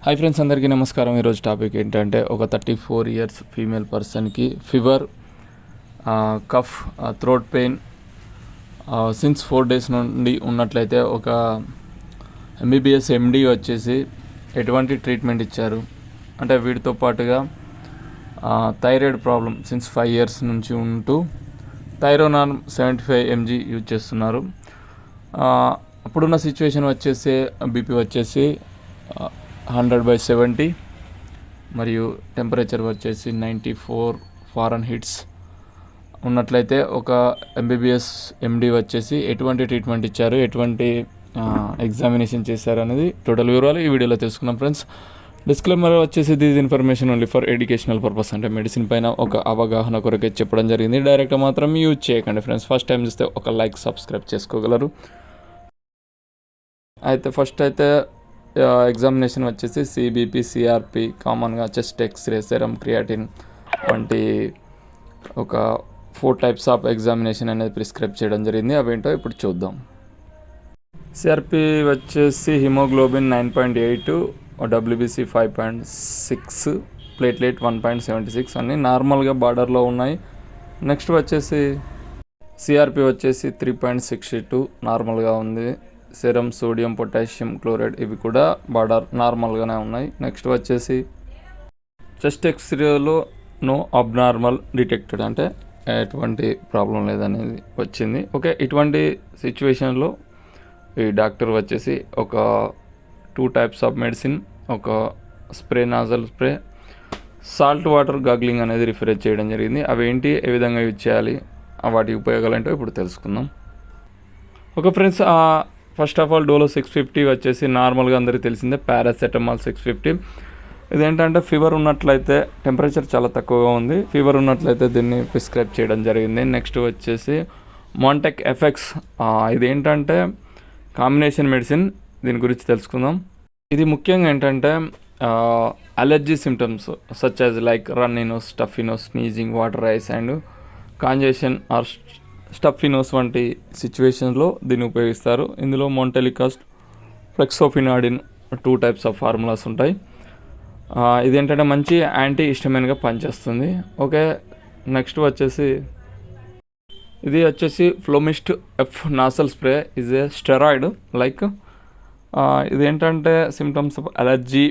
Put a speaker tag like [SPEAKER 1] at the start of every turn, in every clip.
[SPEAKER 1] Hi friends, అందరికీ నమస్కారం. ఈరోజు టాపిక్ ఏంటంటే ఒక 34 ఇయర్స్ ఫీమేల్ పర్సన్కి fever, cough, throat pain since 4 days నుండి ఉన్నట్లయితే ఒక ఎంబీబీఎస్ ఎండి వచ్చేసి ఎటువంటి ట్రీట్మెంట్ ఇచ్చారు అంటే వీటితో పాటుగా థైరాయిడ్ ప్రాబ్లం సిన్స్ 5 years నుంచి ఉంటూ థైరోనార్మ్ 75 mg యూజ్ చేస్తున్నారు. అప్పుడున్న సిచ్యువేషన్ వచ్చేసి బీపీ వచ్చేసి 100/70 మరియు టెంపరేచర్ వచ్చేసి 94 Fahrenheit ఉన్నట్లయితే ఒక ఎంబీబీఎస్ ఎండి వచ్చేసి ఎటువంటి ట్రీట్మెంట్ ఇచ్చారు, ఎటువంటి ఎగ్జామినేషన్ చేశారు అనేది టోటల్ వివరాలు ఈ వీడియోలో తెలుసుకున్నాం ఫ్రెండ్స్. డిస్క్లైమర్ వచ్చేసి this information only for educational purpose, అంటే మెడిసిన్ పైన ఒక అవగాహన కొరకే చెప్పడం జరిగింది. డైరెక్ట్గా మాత్రం యూజ్ చేయకండి ఫ్రెండ్స్. ఫస్ట్ టైం చూస్తే ఒక లైక్, సబ్స్క్రైబ్ చేసుకోగలరు. అయితే ఫస్ట్ అయితే ఎగ్జామినేషన్ వచ్చేసి సిబిపి, సిఆర్పి, కామన్గా చెస్ట్ ఎక్స్రే, సెరం, క్రియాటిన్ వంటి ఒక 4 types ఆఫ్ ఎగ్జామినేషన్ అనేది ప్రిస్క్రైబ్ చేయడం జరిగింది. అవేంటో ఇప్పుడు చూద్దాం. సిఆర్పి వచ్చేసి హిమోగ్లోబిన్ 9.8, డబ్ల్యూబీసీ 5.6, ప్లేట్లెట్ 1.76 అన్నీ నార్మల్గా బార్డర్లో ఉన్నాయి. నెక్స్ట్ వచ్చేసి సిఆర్పి వచ్చేసి 3.62 నార్మల్గా ఉంది. సెరం, సోడియం, పొటాషియం క్లోరైడ్ ఇవి కూడా బార్డర్ నార్మల్గానే ఉన్నాయి. నెక్స్ట్ వచ్చేసి చెస్ట్ ఎక్స్రేలో నో అబ్నార్మల్ డిటెక్టెడ్, అంటే ఎటువంటి ప్రాబ్లం లేదనేది వచ్చింది. ఓకే, ఇటువంటి సిచ్యువేషన్లో ఈ డాక్టర్ వచ్చేసి ఒక 2 types ఆఫ్ మెడిసిన్, ఒక spray, nozzle spray, salt water gargling అనేది రిఫర్ చేయడం జరిగింది. అవి ఏంటి, ఏ విధంగా యూజ్ చేయాలి, వాటి ఉపయోగాలు ఏంటో ఇప్పుడు తెలుసుకుందాం. Okay friends, first of all Dolo 650 వచ్చేసి నార్మల్గా అందరికీ తెలిసిందే. పారాసెటమాల్ 650 ఇదేంటంటే ఫీవర్ ఉన్నట్లయితే, టెంపరేచర్ చాలా తక్కువగా ఉంది, ఫీవర్ ఉన్నట్లయితే దీన్ని ప్రిస్క్రైబ్ చేయడం జరిగింది. నెక్స్ట్ వచ్చేసి montek ఎఫెక్ట్స్, ఇదేంటంటే కాంబినేషన్ మెడిసిన్, దీని గురించి తెలుసుకుందాం. ఇది ముఖ్యంగా ఏంటంటే allergy symptoms such as like runny nose, stuffy nose, sneezing, water eyes and congestion or stuffy nose వంటి సిచ్యువేషన్లో దీన్ని ఉపయోగిస్తారు. ఇందులో montelukast, fexofenadine 2 types of formulas ఉంటాయి. ఇదేంటంటే మంచి యాంటీ హిస్టమైన్గా పనిచేస్తుంది. ఓకే, నెక్స్ట్ వచ్చేసి ఇది వచ్చేసి Flomist F nasal spray is a steroid like. ఇదేంటంటే symptoms of allergy,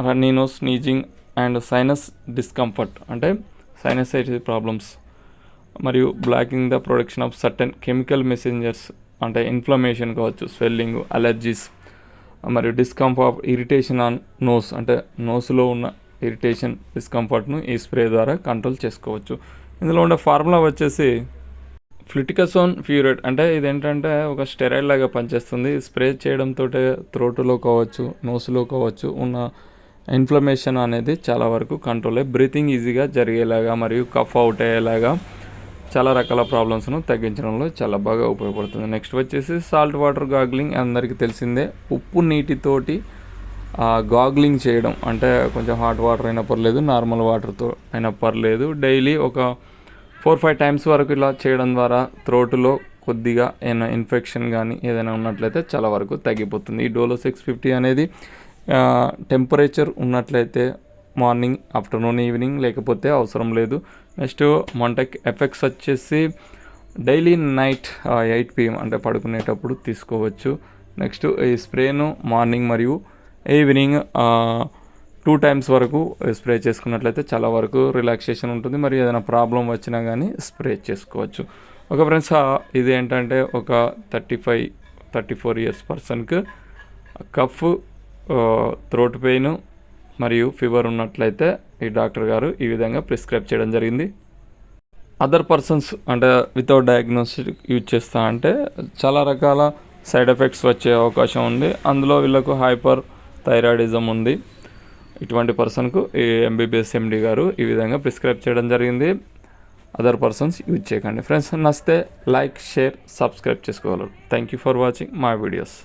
[SPEAKER 1] runny nose, sneezing and sinus discomfort, అంటే సైనసైటిస్ ప్రాబ్లమ్స్ మరియు blocking the production of certain chemical messengers, అంటే ఇన్ఫ్లమేషన్ కావచ్చు, స్వెల్లింగ్, అలర్జీస్ మరియు discomfort, irritation on nose, అంటే నోస్లో ఉన్న irritation, డిస్కంఫర్ట్ను ఈ స్ప్రే ద్వారా కంట్రోల్ చేసుకోవచ్చు. ఇందులో ఉండే ఫార్ములా వచ్చేసి ఫ్లిటికసోన్ ఫ్యూరేట్, అంటే ఇదేంటంటే ఒక స్టెరాయిడ్ లాగా పనిచేస్తుంది. స్ప్రే చేయడంతో థ్రోట్లో కావచ్చు, నోస్లో కావచ్చు ఉన్న ఇన్ఫ్లమేషన్ అనేది చాలా వరకు కంట్రోల్ అయ్యి బ్రీతింగ్ ఈజీగా జరిగేలాగా మరియు కఫ్ అవుట్ అయ్యేలాగా చాలా రకాల ప్రాబ్లమ్స్ను తగ్గించడంలో చాలా బాగా ఉపయోగపడుతుంది. నెక్స్ట్ వచ్చేసి సాల్ట్ వాటర్ గాగ్లింగ్, అందరికీ తెలిసిందే. ఉప్పు నీటితోటి గాగ్లింగ్ చేయడం, అంటే కొంచెం హాట్ వాటర్ అయినా పర్లేదు, నార్మల్ వాటర్తో అయినా పర్లేదు, డైలీ ఒక 4-5 times వరకు ఇలా చేయడం ద్వారా థ్రోట్లో కొద్దిగా ఏమైనా ఇన్ఫెక్షన్ కానీ ఏదైనా ఉన్నట్లయితే చాలా వరకు తగ్గిపోతుంది. ఈ డోలో 650 అనేది టెంపరేచర్ ఉన్నట్లయితే మార్నింగ్, ఆఫ్టర్నూన్, ఈవినింగ్, లేకపోతే అవసరం లేదు. నెక్స్ట్ montek ఎఫెక్ట్స్ వచ్చేసి డైలీ నైట్ 8 PM అంటే పడుకునేటప్పుడు తీసుకోవచ్చు. నెక్స్ట్ ఈ స్ప్రేను మార్నింగ్ మరియు ఈవినింగ్ 2 times వరకు స్ప్రే చేసుకున్నట్లయితే చాలా వరకు రిలాక్సేషన్ ఉంటుంది, మరియు ఏదైనా ప్రాబ్లం వచ్చినా కానీ స్ప్రే చేసుకోవచ్చు. ఒక ఫ్రెండ్స్, ఇది ఏంటంటే ఒక 34 years పర్సన్కి కఫ్, థ్రోట్ పెయిన్ మరియు ఫీవర్ ఉన్నట్లయితే ఈ డాక్టర్ గారు ఈ విధంగా ప్రిస్క్రైబ్ చేయడం జరిగింది. అదర్ పర్సన్స్ అంటే వితౌట్ డయాగ్నోస్టిక్ యూజ్ చేస్తా అంటే చాలా రకాల సైడ్ ఎఫెక్ట్స్ వచ్చే అవకాశం ఉంది. అందులో వీళ్ళకు హైపర్ థైరాయిడిజం ఉంది. ఇటువంటి పర్సన్కు ఈ ఎంబీబీఎస్ ఎండి గారు ఈ విధంగా ప్రిస్క్రైబ్ చేయడం జరిగింది. అదర్ పర్సన్స్ యూజ్ చేయకండి ఫ్రెండ్స్. నచ్చితే లైక్, షేర్, సబ్స్క్రైబ్ చేసుకోగలరు. Thank you for watching my videos.